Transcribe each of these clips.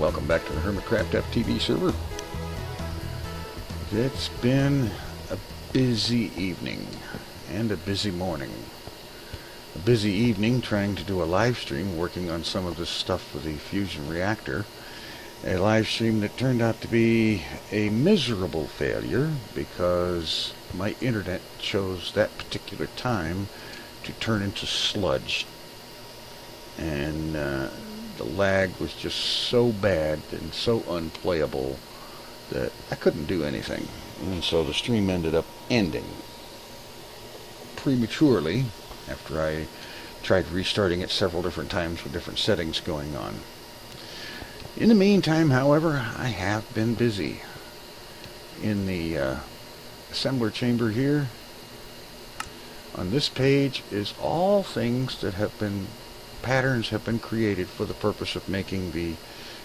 Welcome back to the Hermitcraft FTB server. It's been a busy evening and a busy morning. A busy evening trying to do a live stream working on some of this stuff for the fusion reactor. A live stream that turned out to be a miserable failure because my internet chose that particular time to turn into sludge. And the lag was just so bad and so unplayable that I couldn't do anything. And so the stream ended up ending prematurely after I tried restarting it several different times with different settings going on. In the meantime, however, I have been busy. In the assembler chamber here, on this page is all things that have been patterns have been created for the purpose of making the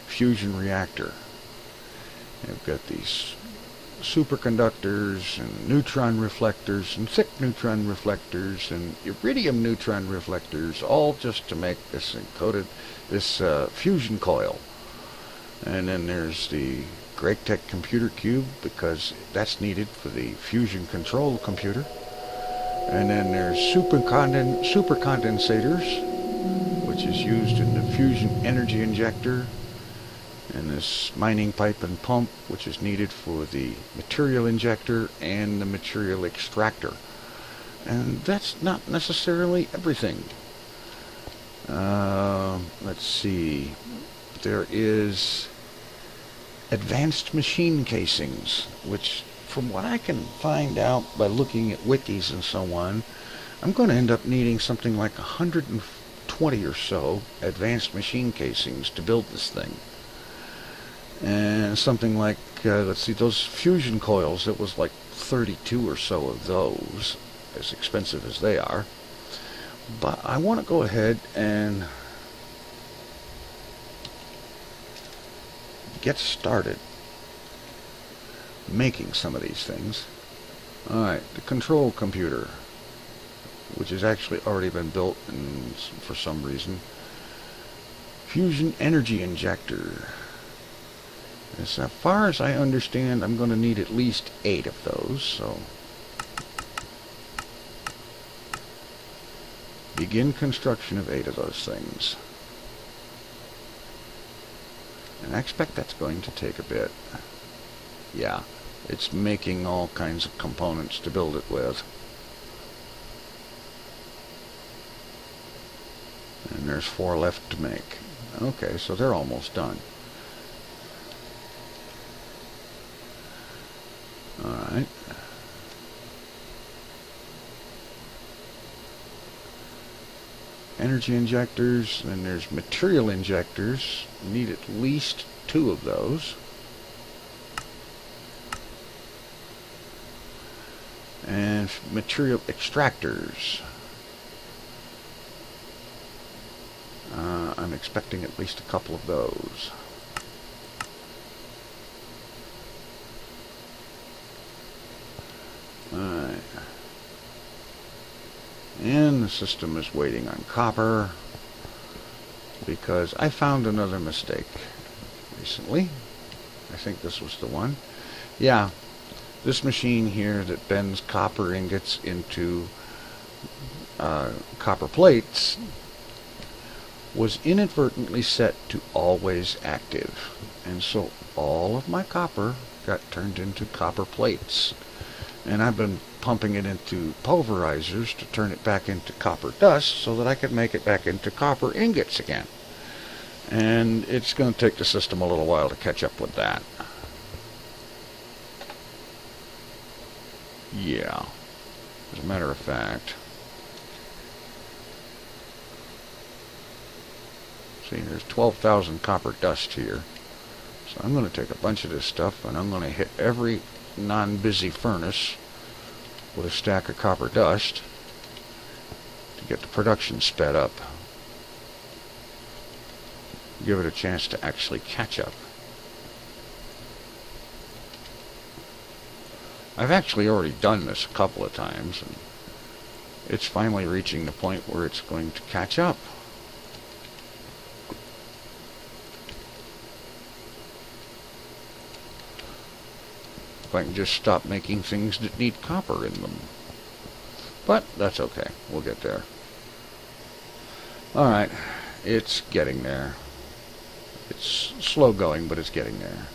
fusion reactor. I've got these superconductors and neutron reflectors and thick neutron reflectors and iridium neutron reflectors, all just to make this fusion coil. And then there's the Greatech computer cube, because that's needed for the fusion control computer. And then there's supercondensators, which is used in the fusion energy injector, and this mining pipe and pump, which is needed for the material injector and the material extractor. And that's not necessarily everything. Let's see. There is advanced machine casings, which, from what I can find out by looking at wikis and so on, I'm going to end up needing something like 120 or so advanced machine casings to build this thing. And something like, let's see, those fusion coils, it was like 32 or so of those, as expensive as they are. But I want to go ahead and get started making some of these things. Alright, the control computer, which has actually already been built and for some reason. Fusion energy injector. As far as I understand, I'm going to need at least 8 of those, so begin construction of 8 of those things. And I expect that's going to take a bit. Yeah, it's making all kinds of components to build it with. And there's 4 left to make. Okay, so they're almost done. Alright. Energy injectors, and there's material injectors. Need at least 2 of those. And material extractors. I'm expecting at least a couple of those. Alright. And the system is waiting on copper, because I found another mistake recently. I think this was the one. Yeah, this machine here that bends copper ingots into copper plates was inadvertently set to always active, and so all of my copper got turned into copper plates. And I've been pumping it into pulverizers to turn it back into copper dust so that I could make it back into copper ingots again. And it's going to take the system a little while to catch up with that. Yeah, as a matter of fact. See, there's 12,000 copper dust here. So I'm going to take a bunch of this stuff and I'm going to hit every non-busy furnace with a stack of copper dust to get the production sped up. Give it a chance to actually catch up. I've actually already done this a couple of times, and it's finally reaching the point where it's going to catch up. if I can just stop making things that need copper in them. But that's okay. We'll get there. Alright. It's getting there. It's slow going, but it's getting there.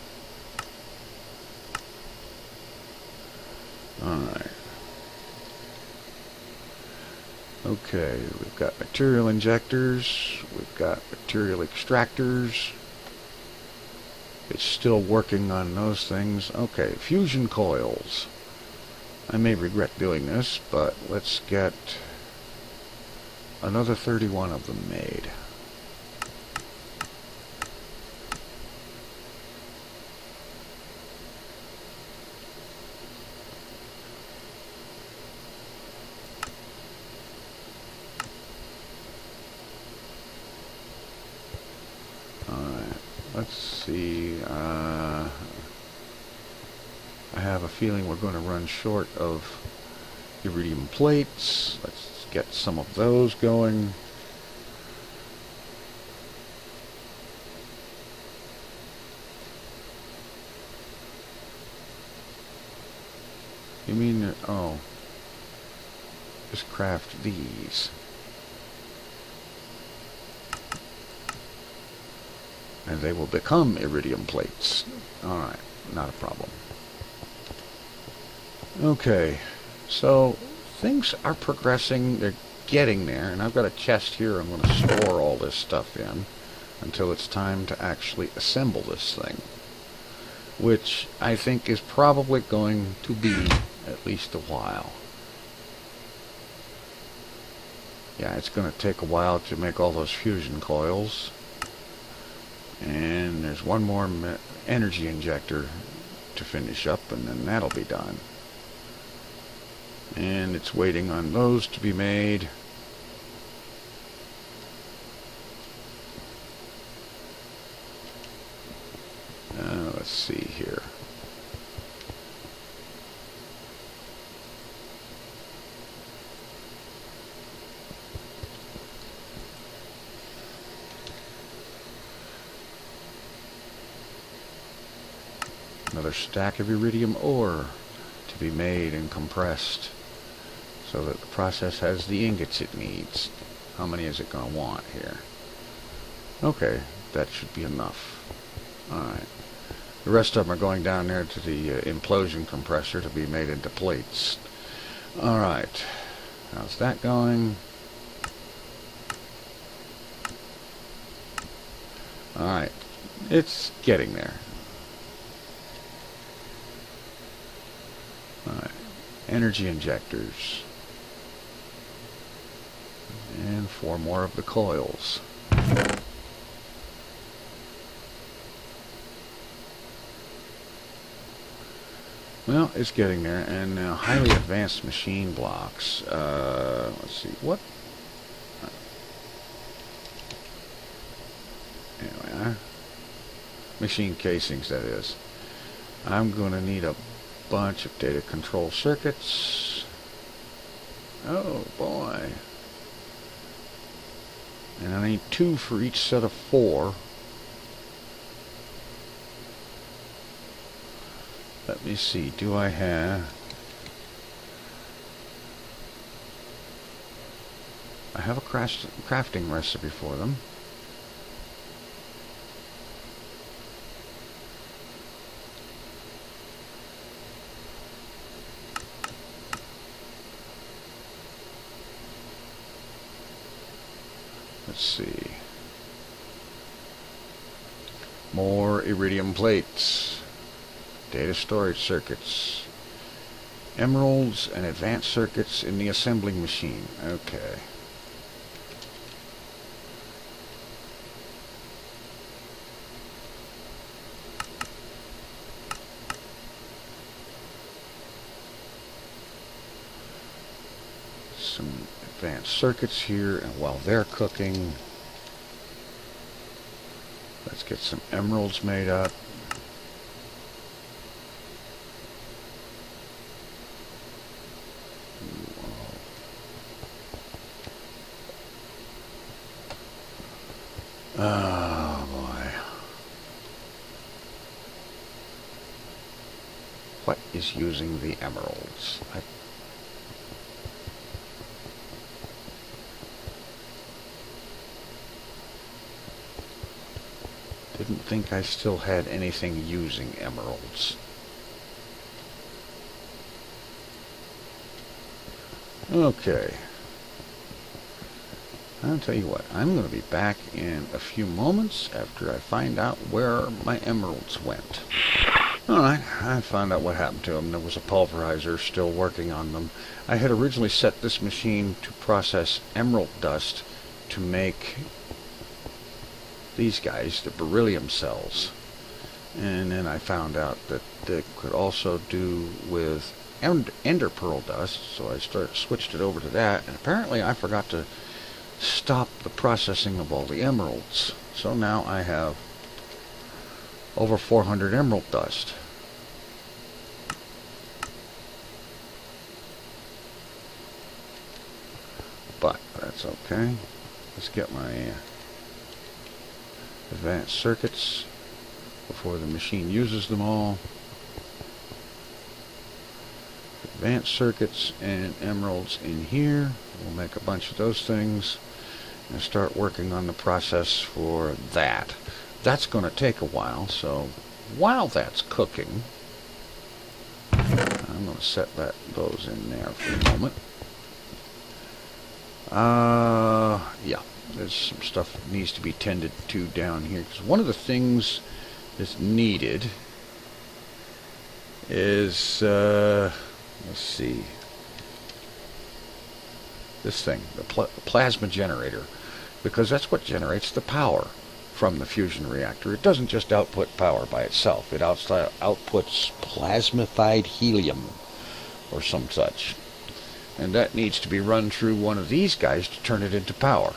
Alright. Okay, we've got material injectors. We've got material extractors. It's still working on those things. Okay, fusion coils. I may regret doing this, but let's get another 31 of them made. Alright, let's see. I have a feeling we're going to run short of iridium plates. Let's get some of those going. You mean, oh, just craft these. And they will become iridium plates. Alright, not a problem. Okay, so things are progressing, they're getting there, and I've got a chest here I'm going to store all this stuff in until it's time to actually assemble this thing, which I think is probably going to be at least a while. Yeah, it's going to take a while to make all those fusion coils, and there's one more energy injector to finish up, and then that'll be done. And it's waiting on those to be made. Let's see here. Another stack of iridium ore to be made and compressed, so that the process has the ingots it needs. How many is it going to want here? Okay, that should be enough. Alright. The rest of them are going down there to the implosion compressor to be made into plates. Alright. How's that going? Alright. It's getting there. Alright. Energy injectors. And 4 more of the coils. Well, it's getting there. And now highly advanced machine blocks. Let's see, what? Anyway, machine casings, that is. I'm going to need a bunch of data control circuits. Oh boy. And I need 2 for each set of 4. Let me see, do I have... I have a crafting recipe for them. Let's see. More iridium plates. Data storage circuits. Emeralds and advanced circuits in the assembling machine. Okay. Some advanced circuits here, and while they're cooking, let's get some emeralds made up. Oh boy. what is using the emeralds? Didn't think I still had anything using emeralds. Okay. I'll tell you what, I'm going to be back in a few moments after I find out where my emeralds went. Alright, I found out what happened to them. There was a pulverizer still working on them. I had originally set this machine to process emerald dust to make these guys, the beryllium cells. And then I found out that they could also do with ender pearl dust, so I switched it over to that, and apparently I forgot to stop the processing of all the emeralds. So now I have over 400 emerald dust. But that's okay. Let's get my advanced circuits before the machine uses them all. Advanced circuits and emeralds in here. We'll make a bunch of those things and start working on the process for that. That's going to take a while, so while that's cooking, I'm going to set those in there for a moment. Yeah, there's some stuff that needs to be tended to down here, because one of the things that's needed is, let's see, this thing, the plasma generator, because that's what generates the power from the fusion reactor. It doesn't just output power by itself. It outputs plasmified helium or some such. And that needs to be run through one of these guys to turn it into power.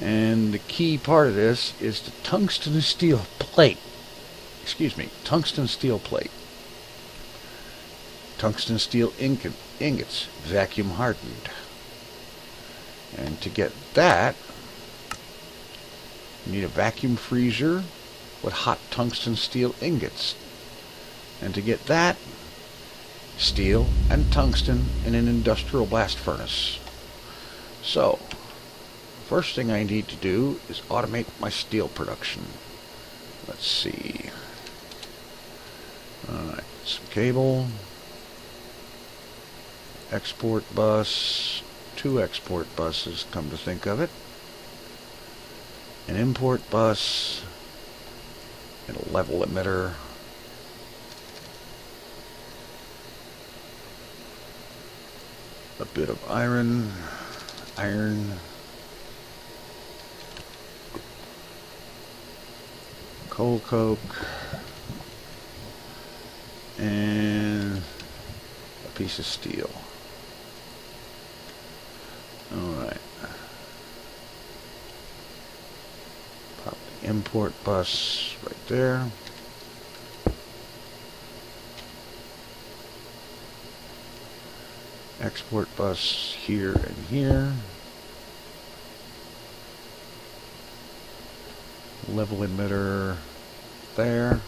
And the key part of this is the tungsten steel plate. Excuse me, tungsten steel plate. Tungsten steel ingots, vacuum hardened. And to get that, you need a vacuum freezer with hot tungsten steel ingots. And to get that, steel and tungsten in an industrial blast furnace. So, first thing I need to do is automate my steel production. Let's see. Alright, some cable. Export bus. 2 export buses, come to think of it. An import bus. And a level emitter. A bit of iron, coal coke, and a piece of steel. Alright. Pop the import bus right there. Export bus here and here. Level emitter there.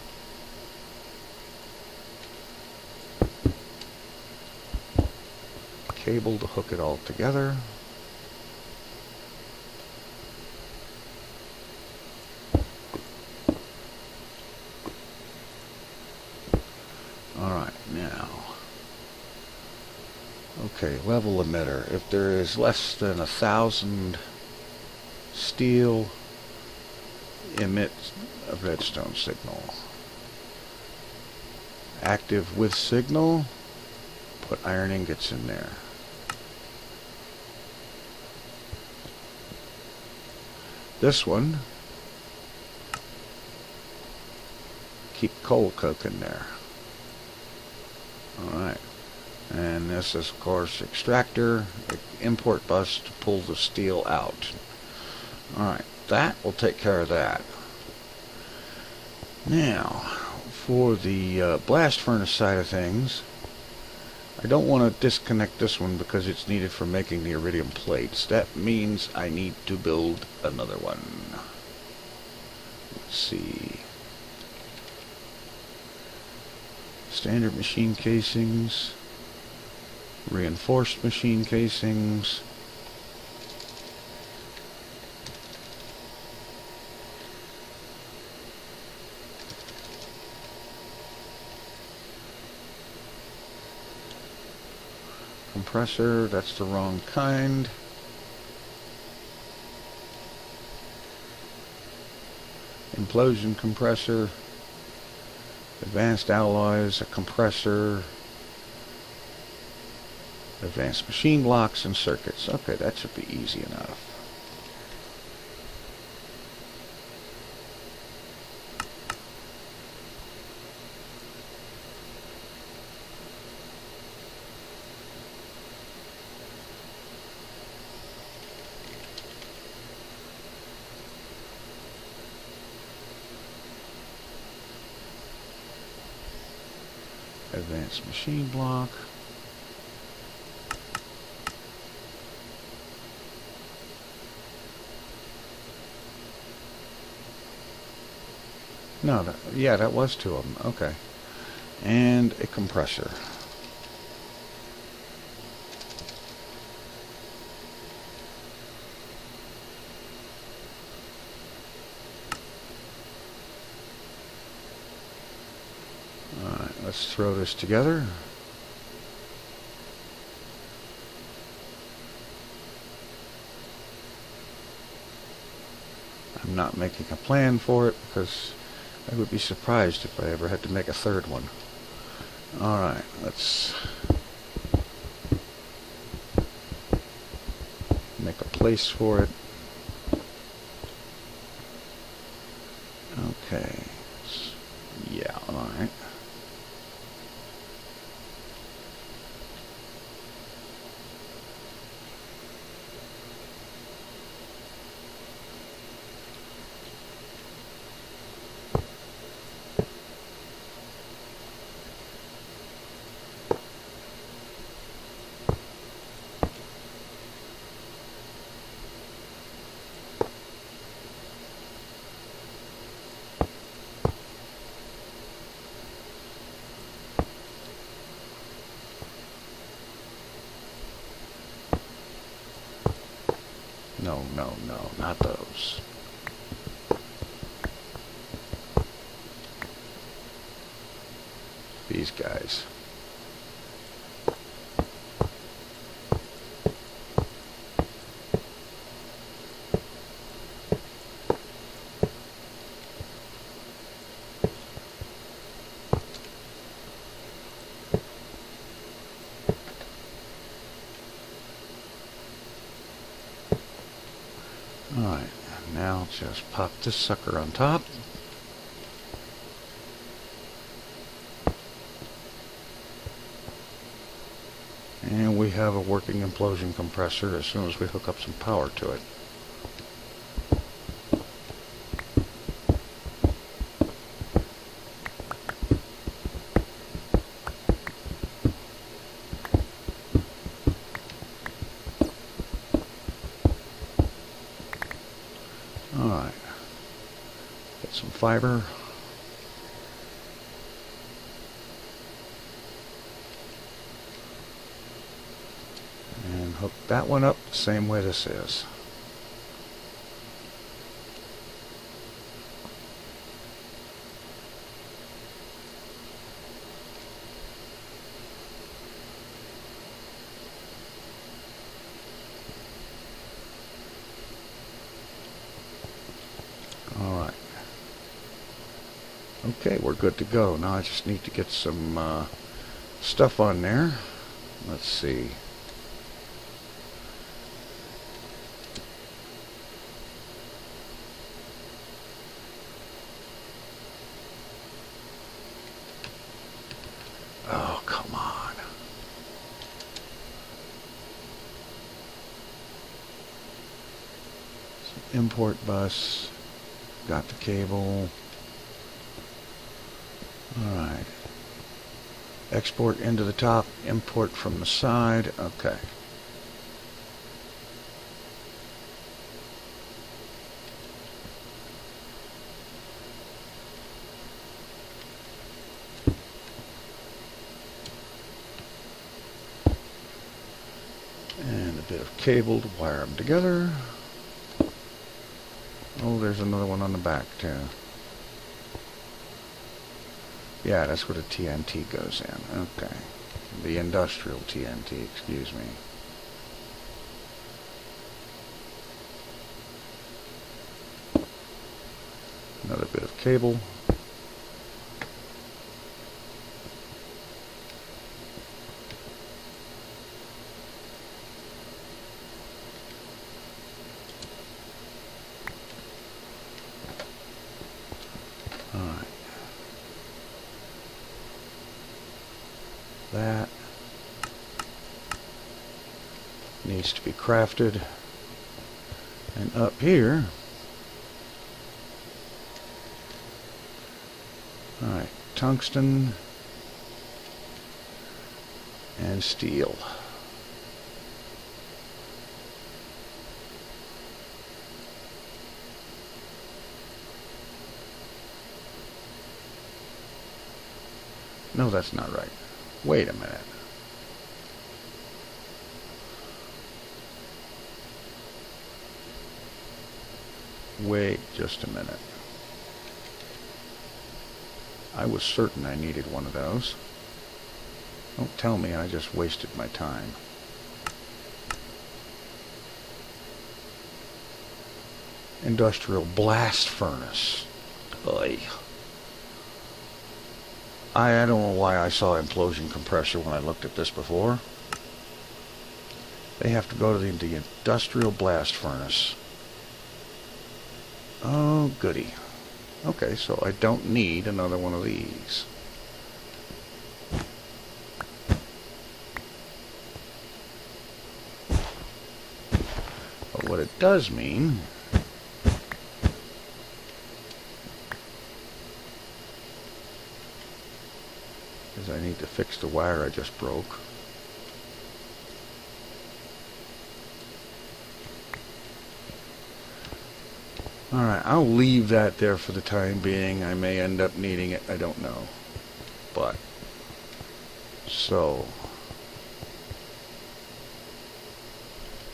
Cable to hook it all together. Alright, now. Okay, level emitter. If there is less than 1,000 steel, emit a redstone signal. Active with signal, put iron ingots in there. This one, keep coal coke in there. Alright. And this is, of course, extractor, import bus to pull the steel out. Alright, that will take care of that. Now, for the blast furnace side of things, I don't want to disconnect this one because it's needed for making the iridium plates. That means I need to build another one. Let's see. Standard machine casings, reinforced machine casings, compressor, that's the wrong kind. Implosion compressor, advanced alloys, a compressor, advanced machine blocks and circuits. Okay, that should be easy enough. Advanced machine block. No, yeah, that was two of them. Okay. And a compressor. Alright, let's throw this together. I'm not making a plan for it because I would be surprised if I ever had to make a third one. Alright, let's make a place for it. Okay. Yeah, alright. No, no, no, not those. These guys. Alright, now just pop this sucker on top. And we have a working implosion compressor as soon as we hook up some power to it. Alright, get some fiber. And hook that one up the same way this is. Alright. Okay, we're good to go. Now I just need to get some stuff on there. Let's see. Oh, come on. Some import bus. Got the cable. Alright. Export into the top, import from the side. Okay. cable to wire them together. Oh, there's another one on the back too. Yeah, that's where the TNT goes in. Okay. The industrial TNT, excuse me. Another bit of cable. Alright. That needs to be crafted. And up here, alright, tungsten and steel. No, that's not right. Wait a minute. Wait just a minute. I was certain I needed one of those. Don't tell me I just wasted my time. Industrial blast furnace. Oy. I don't know why I saw implosion compressor when I looked at this before. They have to go to the industrial blast furnace. Oh, goody. Okay, so I don't need another one of these. But what it does mean is I need to fix the wire I just broke. Alright, I'll leave that there for the time being. I may end up needing it, I don't know. But, so,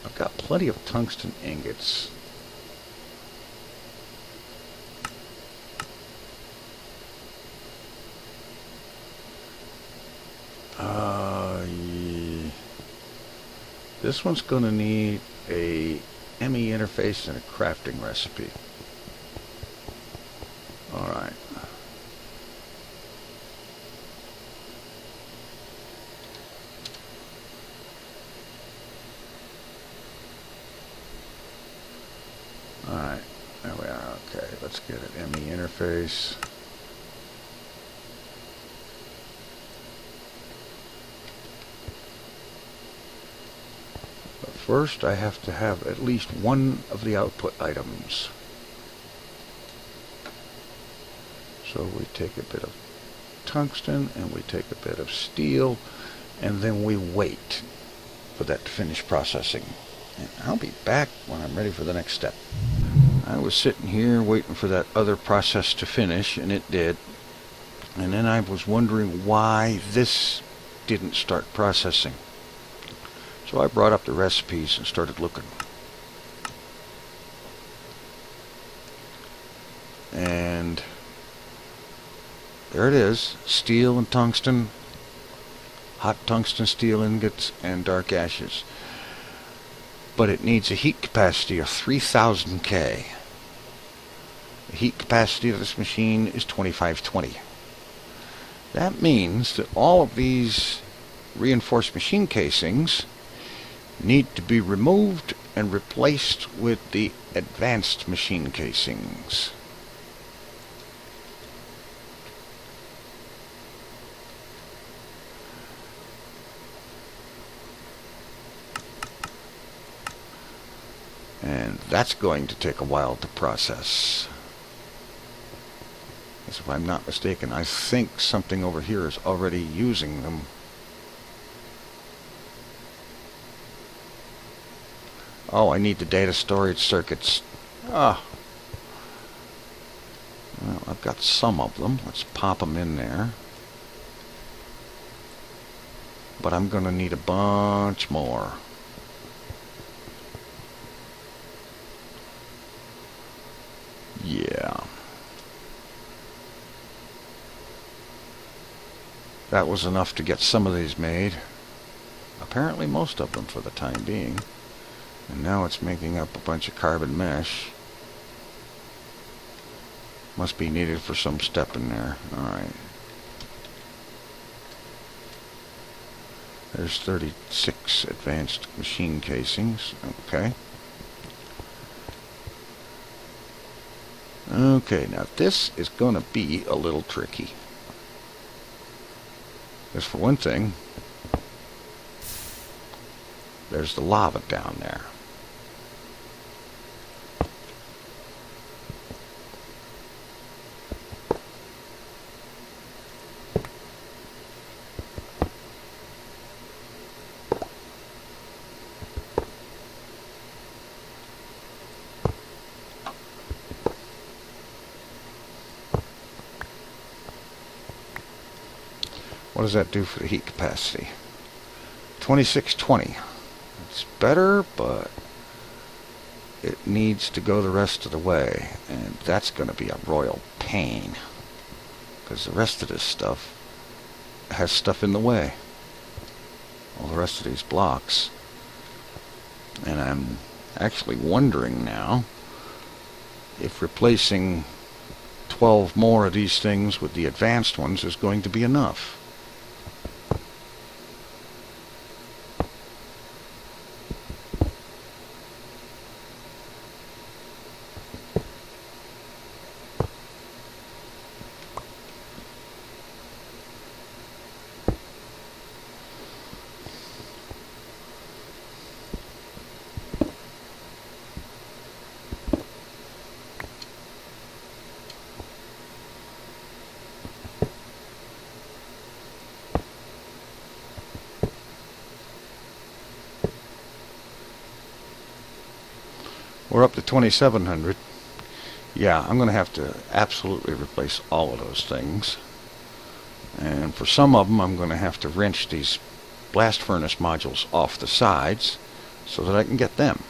I've got plenty of tungsten ingots. Yeah. This one's going to need a ME interface and a crafting recipe. Alright. Alright, there we are. Okay, let's get an ME interface. But first I have to have at least one of the output items. So we take a bit of tungsten and we take a bit of steel and then we wait for that to finish processing. And I'll be back when I'm ready for the next step. I was sitting here waiting for that other process to finish, and it did. And then I was wondering why this didn't start processing. So I brought up the recipes and started looking. And there it is, steel and tungsten, hot tungsten steel ingots and dark ashes. But it needs a heat capacity of 3000 K. The heat capacity of this machine is 2520. That means that all of these reinforced machine casings need to be removed and replaced with the advanced machine casings. And that's going to take a while to process. As if I'm not mistaken, I think something over here is already using them. Oh, I need the data storage circuits. Well, I've got some of them. Let's pop them in there. But I'm going to need a bunch more. Yeah. That was enough to get some of these made. Apparently most of them for the time being. And now it's making up a bunch of carbon mesh. Must be needed for some step in there. Alright. There's 36 advanced machine casings. Okay. Okay, now this is going to be a little tricky. Because for one thing, there's the lava down there. What does that do for the heat capacity? 2620. It's better, but it needs to go the rest of the way, and that's going to be a royal pain, because the rest of this stuff has stuff in the way. All the rest of these blocks. And I'm actually wondering now if replacing 12 more of these things with the advanced ones is going to be enough. We're up to 2700. Yeah, I'm going to have to absolutely replace all of those things. And for some of them, I'm going to have to wrench these blast furnace modules off the sides so that I can get them.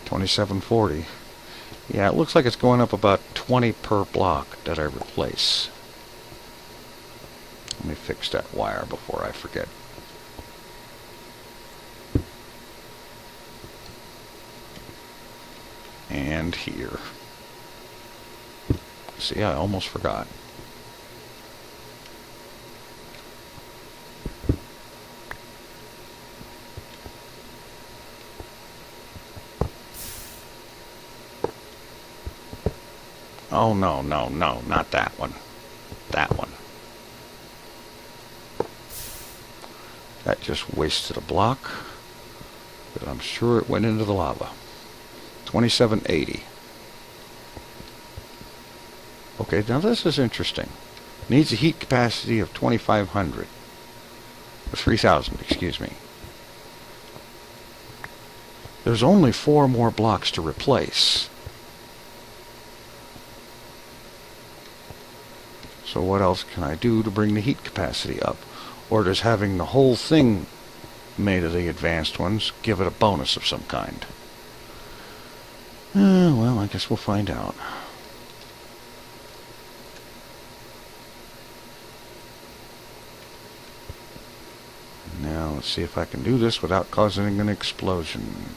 $27.40. Yeah, it looks like it's going up about 20 per block that I replace. Let me fix that wire before I forget. And here. See, I almost forgot. Oh, no, no, no, not that one. That one. That just wasted a block, but I'm sure it went into the lava. 2780. Okay, now this is interesting. Needs a heat capacity of 2500. Or 3000, excuse me. There's only 4 more blocks to replace. So what else can I do to bring the heat capacity up? Or does having the whole thing made of the advanced ones give it a bonus of some kind? Well, I guess we'll find out. Now, let's see if I can do this without causing an explosion.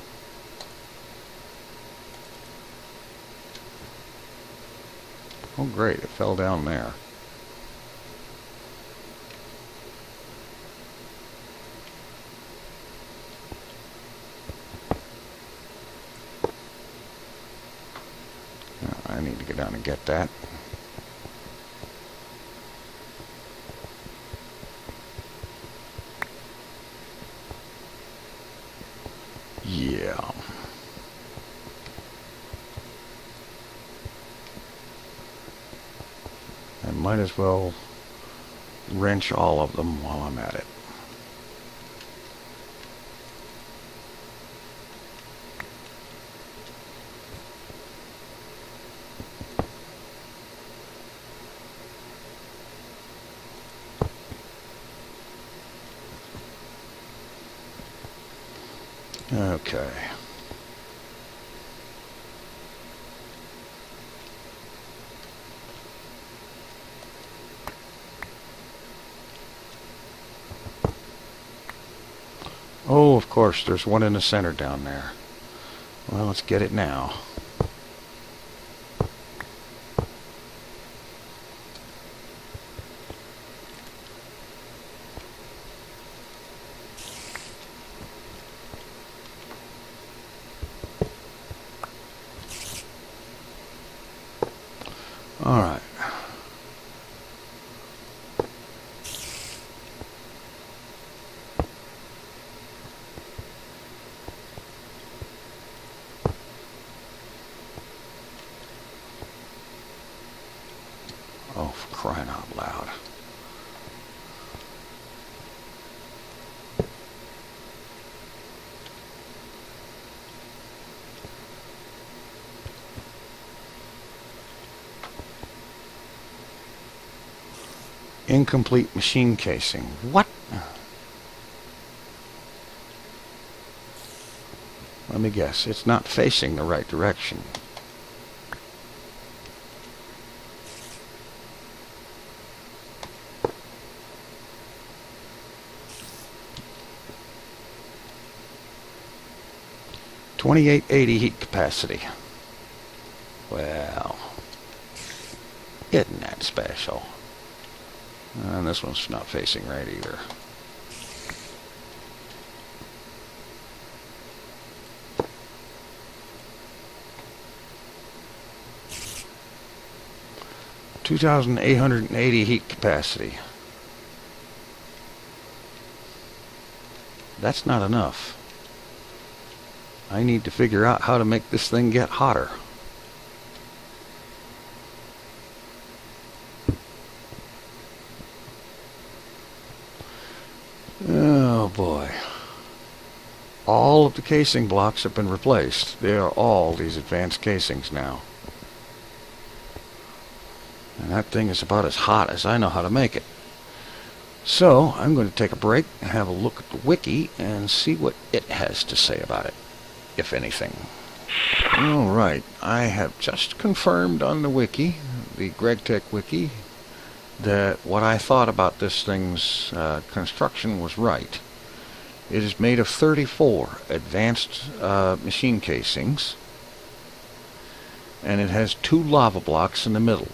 Oh, great, it fell down there. I need to go down and get that. Yeah. I might as well wrench all of them while I'm at it. Okay. Oh, of course, there's one in the center down there. Well, let's get it now. All right. Oh, for crying out loud. Incomplete machine casing. What? Let me guess. It's not facing the right direction. $2880 heat capacity. Well, isn't that special? And this one's not facing right either. $2,880 heat capacity. That's not enough. I need to figure out how to make this thing get hotter. Oh boy. All of the casing blocks have been replaced. They are all these advanced casings now. And that thing is about as hot as I know how to make it. So, I'm going to take a break and have a look at the wiki and see what it has to say about it, if anything. Alright, I have just confirmed on the wiki, the GregTech wiki, that what I thought about this thing's construction was right. It is made of 34 advanced machine casings, and it has 2 lava blocks in the middle.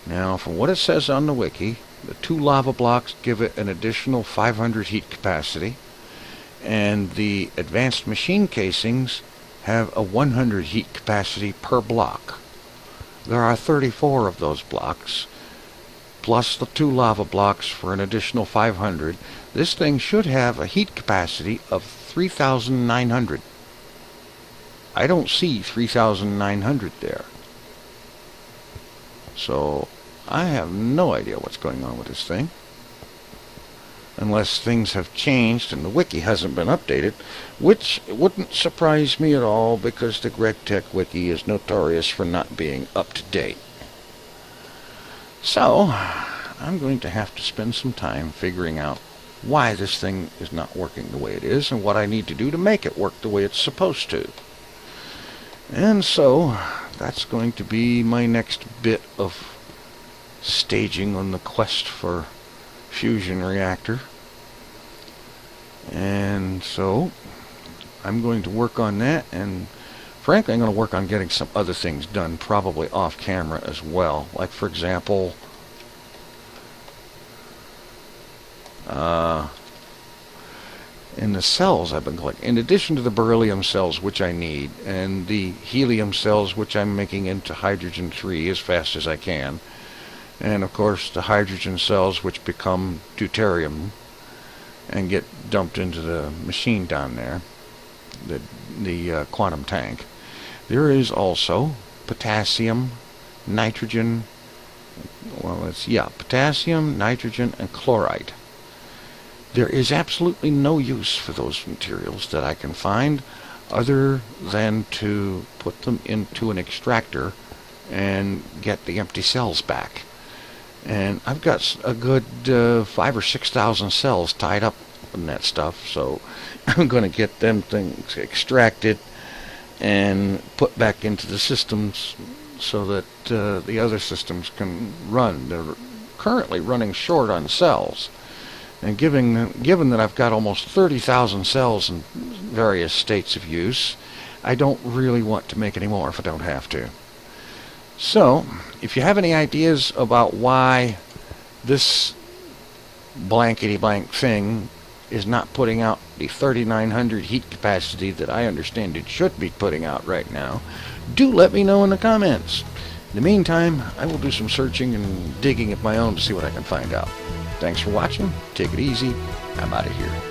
Now, from what it says on the wiki, the 2 lava blocks give it an additional 500 heat capacity, and the advanced machine casings have a 100 heat capacity per block. There are 34 of those blocks, plus the 2 lava blocks for an additional 500. This thing should have a heat capacity of 3,900. I don't see 3,900 there. So, I have no idea what's going on with this thing. Unless things have changed and the wiki hasn't been updated, which wouldn't surprise me at all because the GregTech wiki is notorious for not being up to date. So, I'm going to have to spend some time figuring out why this thing is not working the way it is and what I need to do to make it work the way it's supposed to. And so, that's going to be my next bit of staging on the quest for fusion reactor. And so, I'm going to work on that, and frankly I'm going to work on getting some other things done, probably off camera as well. Like, for example, in the cells I've been collecting, in addition to the beryllium cells which I need, and the helium cells which I'm making into hydrogen-3 as fast as I can, and of course the hydrogen cells which become deuterium and get dumped into the machine down there, the quantum tank. There is also potassium, nitrogen, potassium, nitrogen, and chloride. There is absolutely no use for those materials that I can find other than to put them into an extractor and get the empty cells back. And I've got a good 5,000 or 6,000 cells tied up and that stuff. So I'm going to get them things extracted and put back into the systems so that the other systems can run. They're currently running short on cells. And given that I've got almost 30,000 cells in various states of use, I don't really want to make any more if I don't have to. So, if you have any ideas about why this blankety blank thing is not putting out the 3,900 heat capacity that I understand it should be putting out right now, do let me know in the comments. In the meantime, I will do some searching and digging of my own to see what I can find out. Thanks for watching. Take it easy. I'm out of here.